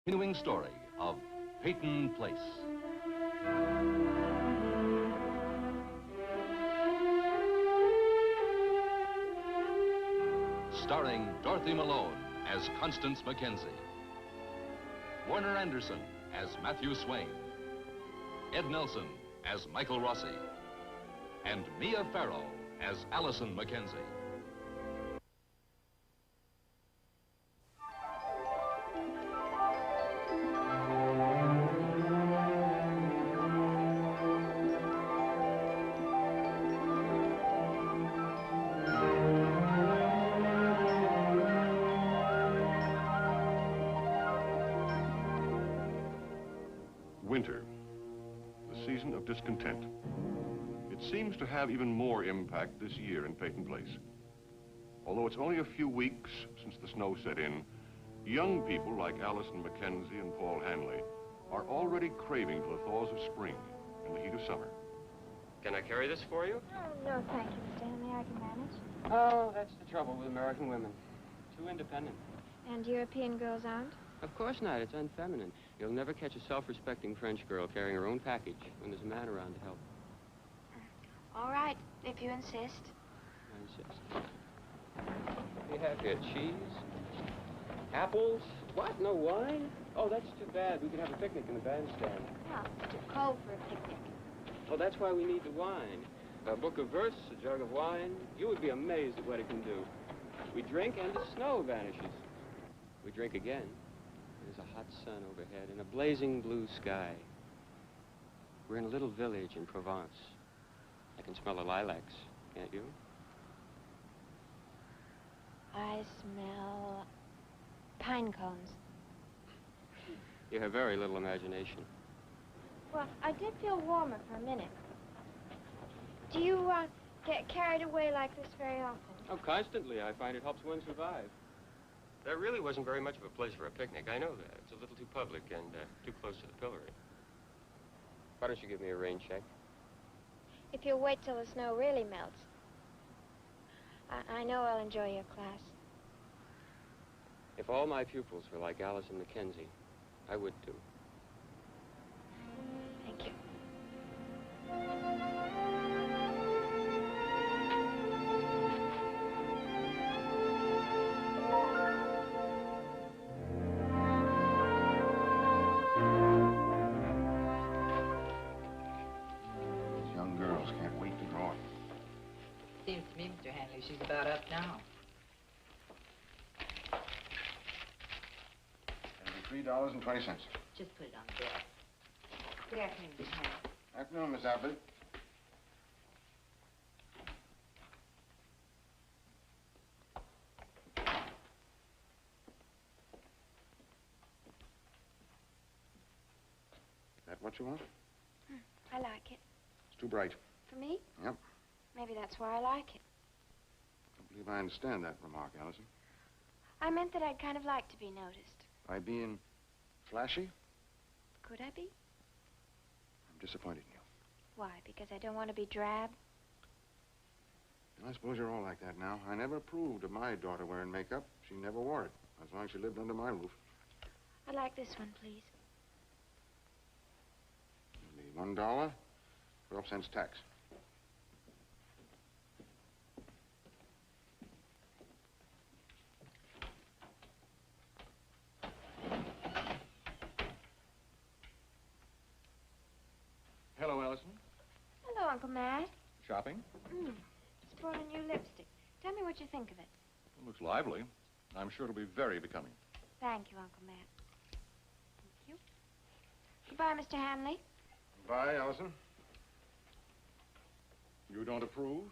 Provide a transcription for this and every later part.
Continuing story of Peyton Place. Starring Dorothy Malone as Constance Mackenzie, Warner Anderson as Matthew Swain, Ed Nelson as Michael Rossi, and Mia Farrow as Allison Mackenzie. Winter, the season of discontent. It seems to have even more impact this year in Peyton Place. Although it's only a few weeks since the snow set in, young people like Allison Mackenzie and Paul Hanley are already craving for the thaws of spring and the heat of summer. Can I carry this for you? Oh, no, thank you, Mr. Hanley. I can manage. Oh, that's the trouble with American women. Too independent. And European girls aren't? Of course not. It's unfeminine. You'll never catch a self-respecting French girl carrying her own package when there's a man around to help. All right, if you insist. I insist. What do you have here? Cheese? Apples? What? No wine? Oh, that's too bad. We could have a picnic in the bandstand. Well, it's too cold for a picnic. Oh, that's why we need the wine. A book of verse, a jug of wine. You would be amazed at what it can do. We drink and the snow vanishes. We drink again. There's a hot sun overhead and a blazing blue sky. We're in a little village in Provence. I can smell the lilacs, can't you? I smell pine cones. You have very little imagination. Well, I did feel warmer for a minute. Do you get carried away like this very often? Oh, constantly. I find it helps one survive. That really wasn't very much of a place for a picnic. I know that. It's a little too public and too close to the pillory. Why don't you give me a rain check? If you'll wait till the snow really melts. I know I'll enjoy your class. If all my pupils were like Allison Mackenzie, I would too. Thank you. Seems to me, Mr. Hanley, she's about up now. $3.20. Just put it on the bill. Good afternoon, Mr. Hanley. Afternoon, Miss Appley. That what you want? I like it. It's too bright. For me? Yep. Maybe that's why I like it. I don't believe I understand that remark, Allison. I meant that I'd kind of like to be noticed. By being flashy? Could I be? I'm disappointed in you. Why? Because I don't want to be drab? And I suppose you're all like that now. I never approved of my daughter wearing makeup. She never wore it, as long as she lived under my roof. I'd like this one, please. It'll be $1, 12 cents tax. Hello, Allison. Hello, Uncle Matt. Shopping? Just bought a new lipstick. Tell me what you think of it. It looks lively. I'm sure it'll be very becoming. Thank you, Uncle Matt. Thank you. Goodbye, Mr. Hanley. Bye, Allison. You don't approve?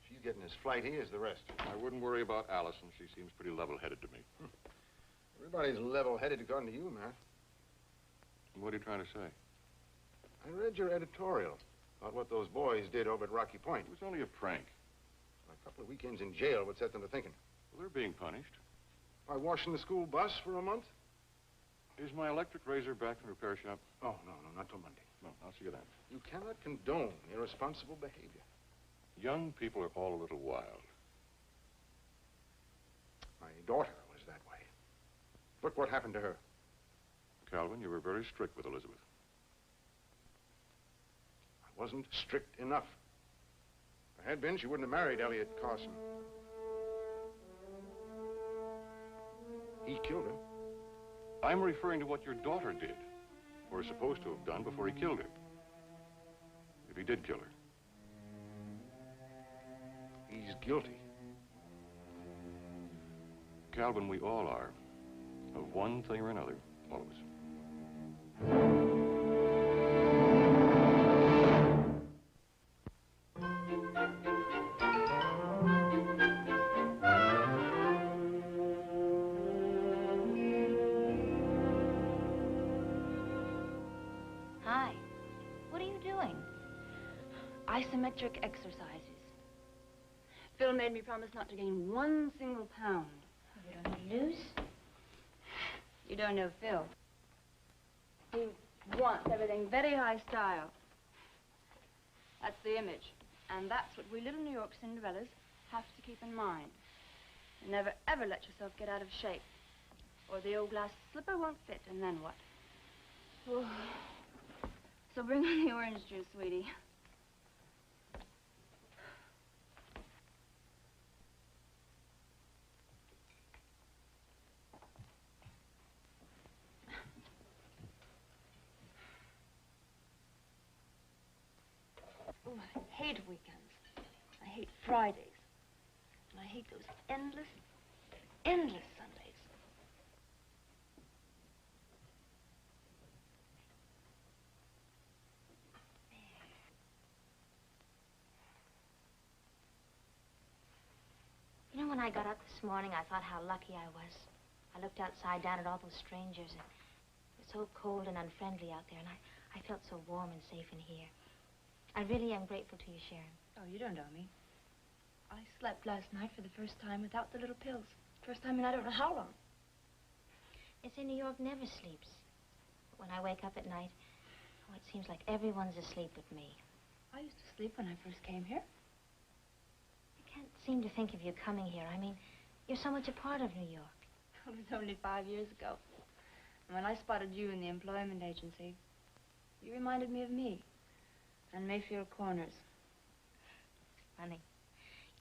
She's getting as flighty as the rest. I wouldn't worry about Allison. She seems pretty level-headed to me. Everybody's level-headed according to you, Matt. What are you trying to say? I read your editorial about what those boys did over at Rocky Point. It was only a prank. A couple of weekends in jail would set them to thinking. Well, they're being punished. By washing the school bus for a month? Is my electric razor back in the repair shop? Oh, no, not till Monday. No, I'll see you then. You cannot condone irresponsible behavior. Young people are all a little wild. My daughter was that way. Look what happened to her. Calvin, you were very strict with Elizabeth. I wasn't strict enough. If I had been, she wouldn't have married Elliot Carson. He killed her. I'm referring to what your daughter did, or is supposed to have done before he killed her. If he did kill her. He's guilty. Calvin, we all are. Of one thing or another, all of us. Hi. What are you doing? Isometric exercises. Phil made me promise not to gain 1 single pound. You don't lose? You don't know Phil. He wants everything very high style. That's the image. And that's what we little New York Cinderellas have to keep in mind. You never, ever let yourself get out of shape. Or the old glass slipper won't fit, and then what? Oh. So bring on the orange juice, sweetie. Oh, I hate weekends. I hate Fridays. And I hate those endless Sundays. You know, when I got up this morning, I thought how lucky I was. I looked outside down at all those strangers, and it was so cold and unfriendly out there, and I felt so warm and safe in here. I really am grateful to you, Sharon. Oh, you don't know me. I slept last night for the first time without the little pills. First time in I don't know how long. They say New York never sleeps. But when I wake up at night, oh, it seems like everyone's asleep but me. I used to sleep when I first came here. I can't seem to think of you coming here. I mean, you're so much a part of New York. It was only 5 years ago. And when I spotted you in the employment agency, you reminded me of me. And Mayfield Corners. Funny.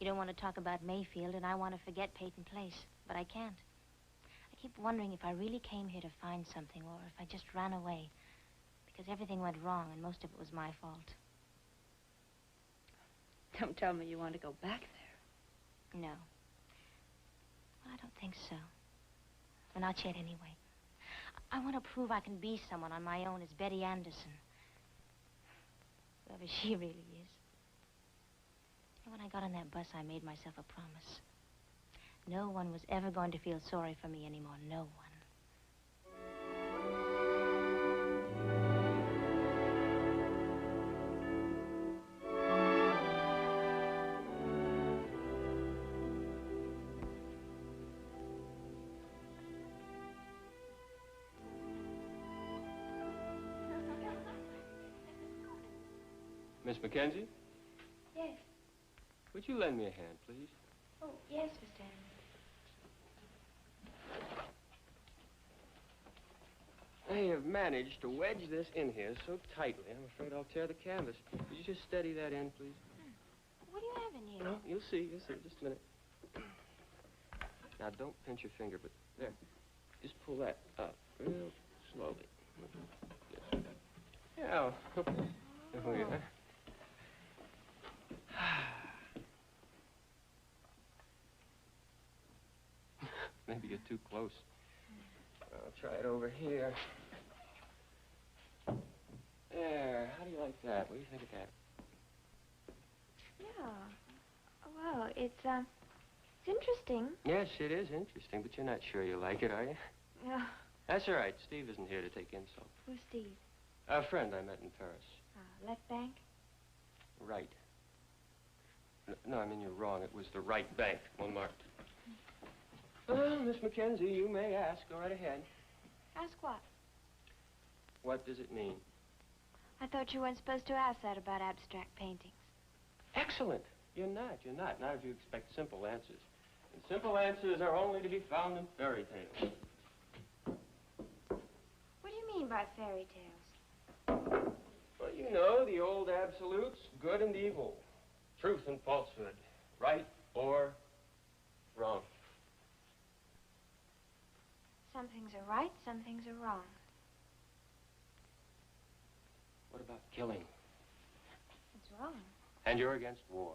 You don't want to talk about Mayfield, and I want to forget Peyton Place, but I can't. I keep wondering if I really came here to find something, or if I just ran away, because everything went wrong, and most of it was my fault. Don't tell me you want to go back there. No. Well, I don't think so. Well, not yet, anyway. I want to prove I can be someone on my own as Betty Anderson. Whoever she really is. And when I got on that bus, I made myself a promise. No one was ever going to feel sorry for me anymore. No one. Miss Mackenzie? Yes. Would you lend me a hand, please? Oh, yes, Mr. Hanley. I have managed to wedge this in here so tightly, I'm afraid I'll tear the canvas. Could you just steady that in, please? What do you have in here? No, you'll see. Just a minute. Now, don't pinch your finger, but there. Just pull that up real slowly. Yes. Yeah. There we are. Maybe you're too close. I'll try it over here. There. How do you like that? What do you think of that? Yeah. Well, it's interesting. Yes, it is interesting, but you're not sure you like it, are you? Yeah. That's all right. Steve isn't here to take insult. Who's Steve? A friend I met in Paris. Left bank? Right. No, I mean, you're wrong. It was the right bank, Montmartre. Well, Miss Mackenzie, you may ask. Go right ahead. Ask what? What does it mean? I thought you weren't supposed to ask that about abstract paintings. Excellent. You're not. Not if you expect simple answers. And simple answers are only to be found in fairy tales. What do you mean by fairy tales? Well, you know, the old absolutes, good and evil, truth and falsehood, right or wrong. Some things are right, some things are wrong. What about killing? It's wrong. And you're against war,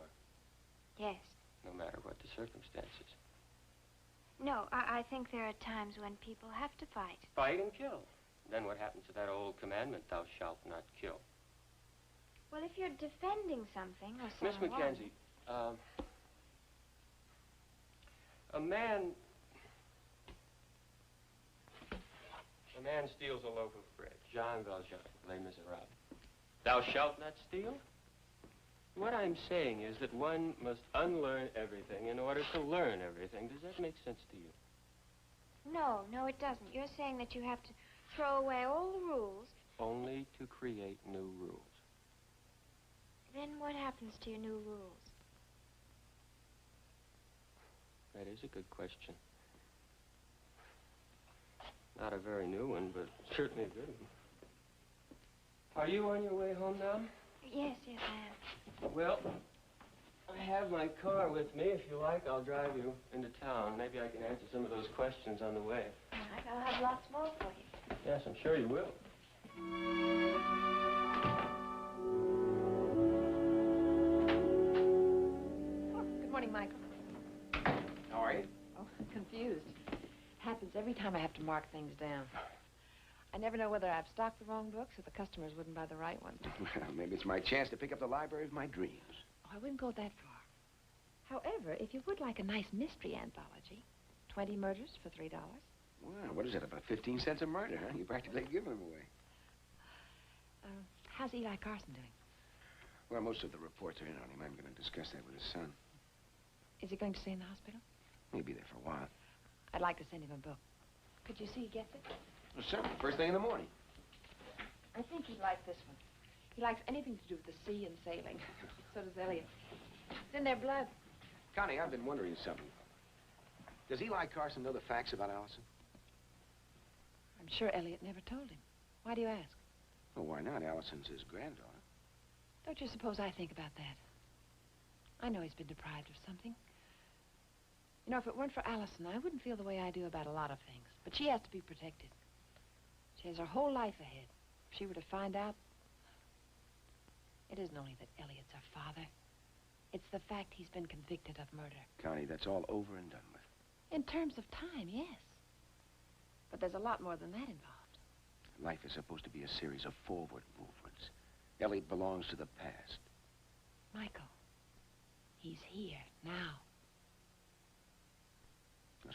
Yes. no matter what the circumstances. No, I think there are times when people have to fight. Fight and kill. Then what happens to that old commandment, thou shalt not kill? Well, if you're defending something or Miss someone... Mackenzie, a man steals a loaf of bread. Jean Valjean, Les Miserables. Thou shalt not steal? What I'm saying is that one must unlearn everything in order to learn everything. Does that make sense to you? No, it doesn't. You're saying that you have to throw away all the rules. Only to create new rules. Then what happens to your new rules? That is a good question. Not a very new one, but certainly a good one. Are you on your way home now? Yes, I am. Well, I have my car with me. If you like, I'll drive you into town. Maybe I can answer some of those questions on the way. All right, I'll have lots more for you. Yes, I'm sure you will. Oh, good morning, Michael. How are you? Oh, confused. Happens every time I have to mark things down. I never know whether I've stocked the wrong books or the customers wouldn't buy the right ones. Well, maybe it's my chance to pick up the library of my dreams. Oh, I wouldn't go that far. However, if you would like a nice mystery anthology, 20 murders for $3. Well, what is that, about 15 cents a murder, huh? You practically giving them away. How's Eli Carson doing? Well, most of the reports are in on him. I'm going to discuss that with his son. Is he going to stay in the hospital? He'll be there for a while. I'd like to send him a book. Could you see he gets it? Well, certainly, first thing in the morning. I think he'd like this one. He likes anything to do with the sea and sailing. So does Elliot. It's in their blood. Connie, I've been wondering something. Does Eli Carson know the facts about Allison? I'm sure Elliot never told him. Why do you ask? Well, why not? Allison's his granddaughter. Don't you suppose I think about that? I know he's been deprived of something. You know, if it weren't for Allison, I wouldn't feel the way I do about a lot of things. But she has to be protected. She has her whole life ahead. If she were to find out, it isn't only that Elliot's her father. It's the fact he's been convicted of murder. Connie, that's all over and done with. In terms of time, yes. But there's a lot more than that involved. Life is supposed to be a series of forward movements. Elliot belongs to the past. Michael, he's here, now.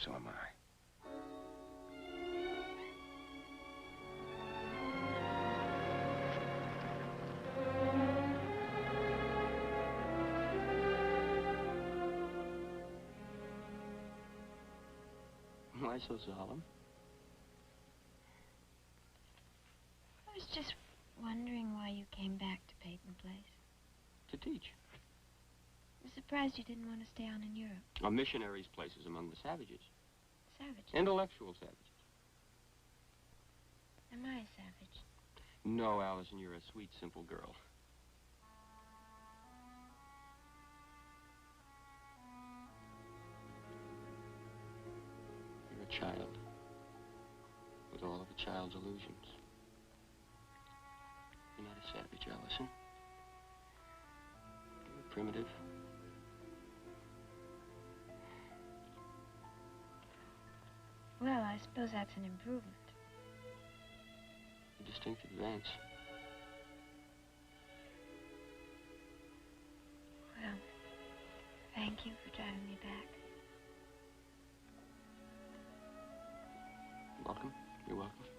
So am I. Why so solemn? I was just wondering why you came back to Peyton Place. To teach. I'm surprised you didn't want to stay on in Europe. A missionary's place is among the savages. Savage. Intellectual savages. Am I a savage? No, Allison, you're a sweet, simple girl. You're a child. With all of a child's illusions. You're not a savage, Allison. You're primitive. Well, I suppose that's an improvement. A distinct advance. Well, thank you for driving me back. Welcome. You're welcome.